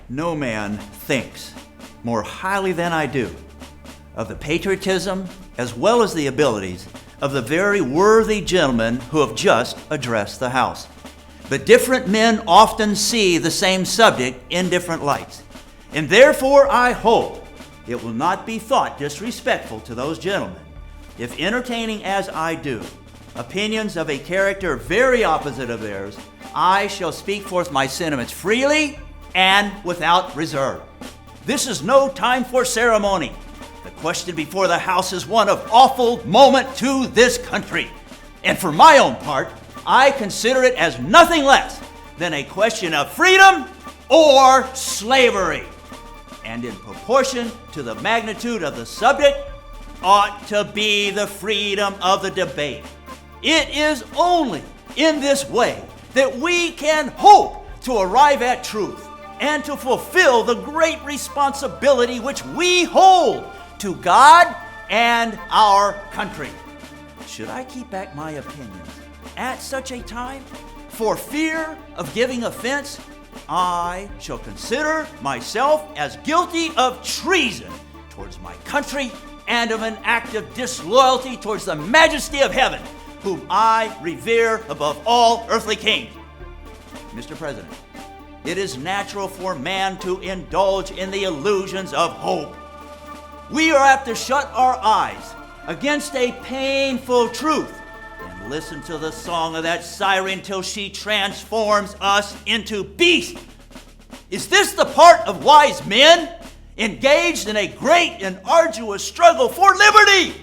No man thinks more highly than I do of the patriotism as well as the abilities of the very worthy gentlemen who have just addressed the House. But different men often see the same subject in different lights. And therefore I hope it will not be thought disrespectful to those gentlemen if, entertaining as I do opinions of a character very opposite of theirs, I shall speak forth my sentiments freely and without reserve. This is no time for ceremony. The question before the House is one of awful moment to this country. And for my own part, I consider it as nothing less than a question of freedom or slavery. And in proportion to the magnitude of the subject, ought to be the freedom of the debate. It is only in this way that we can hope to arrive at truth and to fulfill the great responsibility which we hold to God and our country. Should I keep back my opinions at such a time for fear of giving offense, I shall consider myself as guilty of treason towards my country and of an act of disloyalty towards the majesty of heaven, whom I revere above all earthly kings. Mr. President, it is natural for man to indulge in the illusions of hope. We are apt to shut our eyes against a painful truth and listen to the song of that siren till she transforms us into beasts. Is this the part of wise men engaged in a great and arduous struggle for liberty?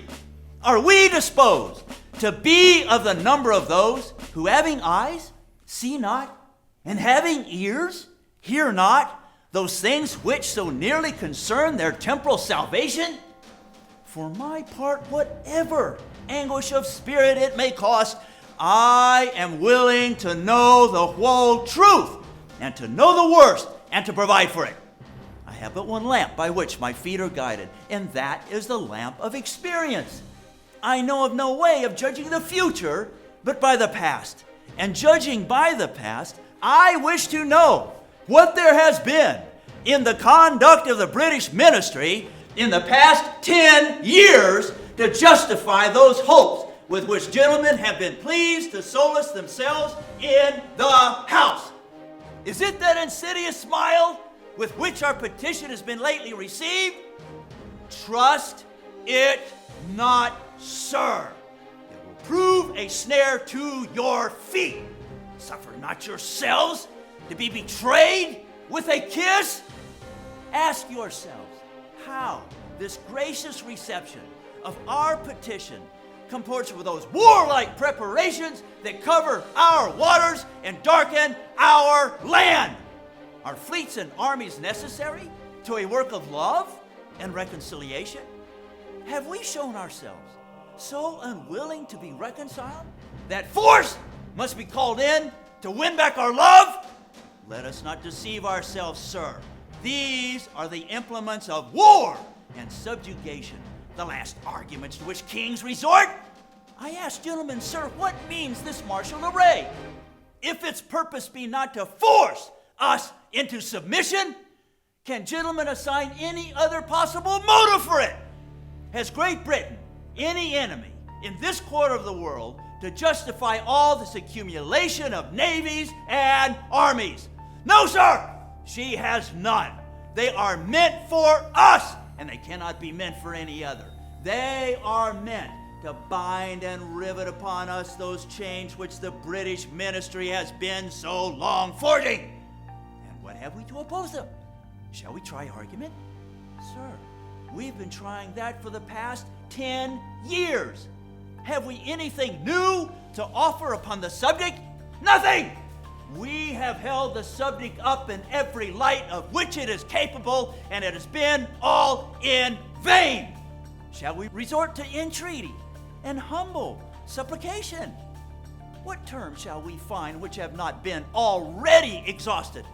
Are we disposed to be of the number of those who, having eyes, see not, and having ears, hear not those things which so nearly concern their temporal salvation? For my part, whatever anguish of spirit it may cost, I am willing to know the whole truth and to know the worst and to provide for it. I have but one lamp by which my feet are guided, and that is the lamp of experience. I know of no way of judging the future but by the past. And judging by the past, I wish to know what there has been in the conduct of the British ministry in the past 10 years to justify those hopes with which gentlemen have been pleased to solace themselves in the House. Is it that insidious smile with which our petition has been lately received? Trust it not, sir. It will prove a snare to your feet. Suffer not yourselves to be betrayed with a kiss. Ask yourselves how this gracious reception of our petition comports with those warlike preparations that cover our waters and darken our land. Are fleets and armies necessary to a work of love and reconciliation? Have we shown ourselves so unwilling to be reconciled that force must be called in to win back our love? Let us not deceive ourselves, sir. These are the implements of war and subjugation, the last arguments to which kings resort. I ask gentlemen, sir, what means this martial array? If its purpose be not to force us into submission, can gentlemen assign any other possible motive for it? Has Great Britain any enemy in this quarter of the world to justify all this accumulation of navies and armies? No, sir, she has none. They are meant for us, and they cannot be meant for any other. They are meant to bind and rivet upon us those chains which the British ministry has been so long forging. And what have we to oppose them? Shall we try argument? Sir, we've been trying that for the past 10 years. Have we anything new to offer upon the subject? Nothing! We have held the subject up in every light of which it is capable, and it has been all in vain. Shall we resort to entreaty and humble supplication? What terms shall we find which have not been already exhausted?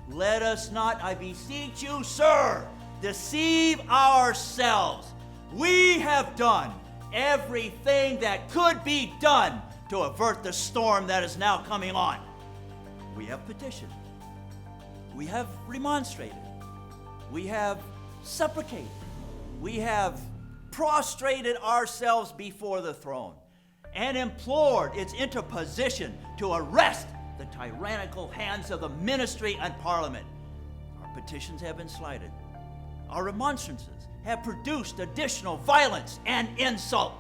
Let us not, I beseech you, sir, deceive ourselves. We have done everything that could be done to avert the storm that is now coming on. We have petitioned. We have remonstrated. We have supplicated. We have prostrated ourselves before the throne and implored its interposition to arrest the tyrannical hands of the ministry and parliament. Our petitions have been slighted. Our remonstrances have produced additional violence and insult.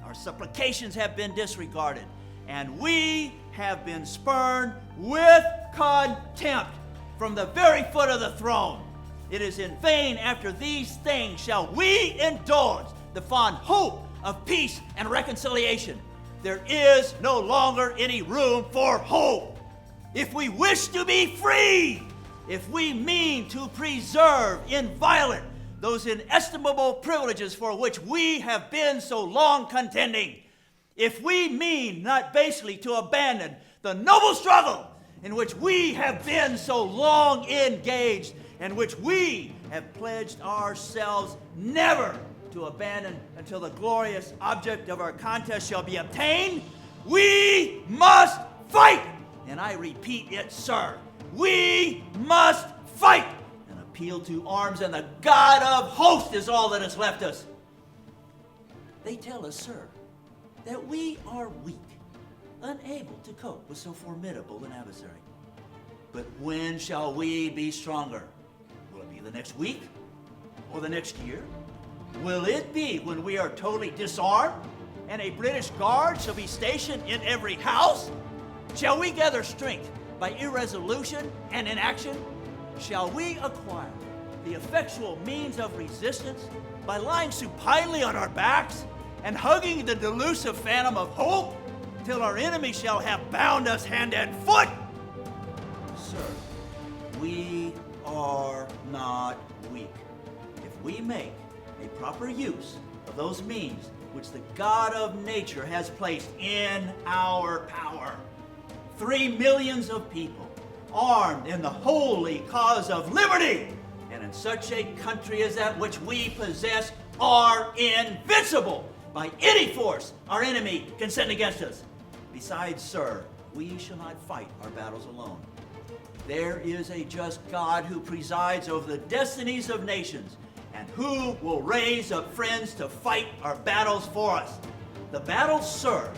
Our supplications have been disregarded, and we have been spurned with contempt from the very foot of the throne. It is in vain after these things shall we indulge the fond hope of peace and reconciliation. There is no longer any room for hope. If we wish to be free, if we mean to preserve inviolate those inestimable privileges for which we have been so long contending, if we mean not basely to abandon the noble struggle in which we have been so long engaged, and which we have pledged ourselves never to abandon until the glorious object of our contest shall be obtained, we must fight. And I repeat it, sir, we must fight. An appeal to arms and the God of hosts is all that has left us. They tell us, sir, that we are weak, unable to cope with so formidable an adversary. But when shall we be stronger? Will it be the next week? Or the next year? Will it be when we are totally disarmed and a British guard shall be stationed in every house? Shall we gather strength by irresolution and inaction? Shall we acquire the effectual means of resistance by lying supinely on our backs and hugging the delusive phantom of hope till our enemy shall have bound us hand and foot? Sir, we are not weak. If we make a proper use of those means which the God of nature has placed in our power, 3 millions of people armed in the holy cause of liberty, and in such a country as that which we possess, are invincible by any force our enemy can send against us. Besides, sir, we shall not fight our battles alone. There is a just God who presides over the destinies of nations, and who will raise up friends to fight our battles for us. The battle, sir,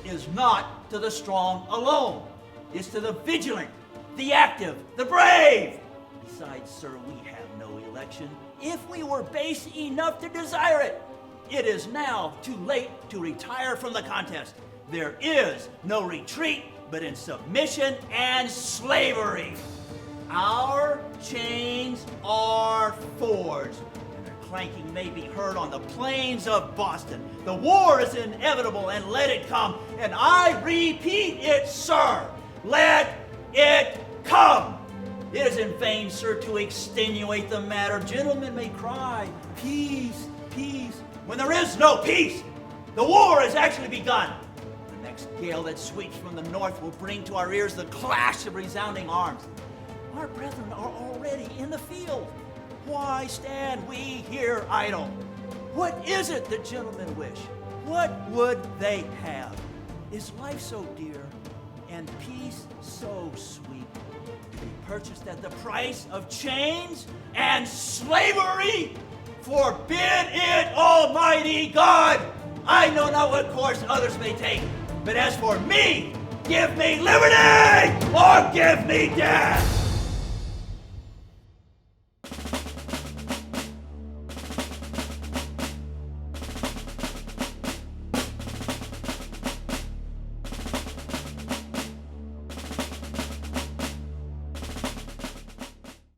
is not to the strong alone. It's to the vigilant, the active, the brave. Besides, sir, we have no election if we were base enough to desire it. It is now too late to retire from the contest. There is no retreat but in submission and slavery. Our chains are forged, and their clanking may be heard on the plains of Boston. The war is inevitable, and let it come. And I repeat it, sir, let it come. It is in vain, sir, to extenuate the matter. Gentlemen may cry, peace, peace, when there is no peace. The war has actually begun. The next gale that sweeps from the north will bring to our ears the clash of resounding arms. Our brethren are already in the field. Why stand we here idle? What is it the gentlemen wish? What would they have? Is life so dear and peace so sweet to be purchased at the price of chains and slavery? Forbid it, Almighty God! I know not what course others may take, but as for me, give me liberty or give me death!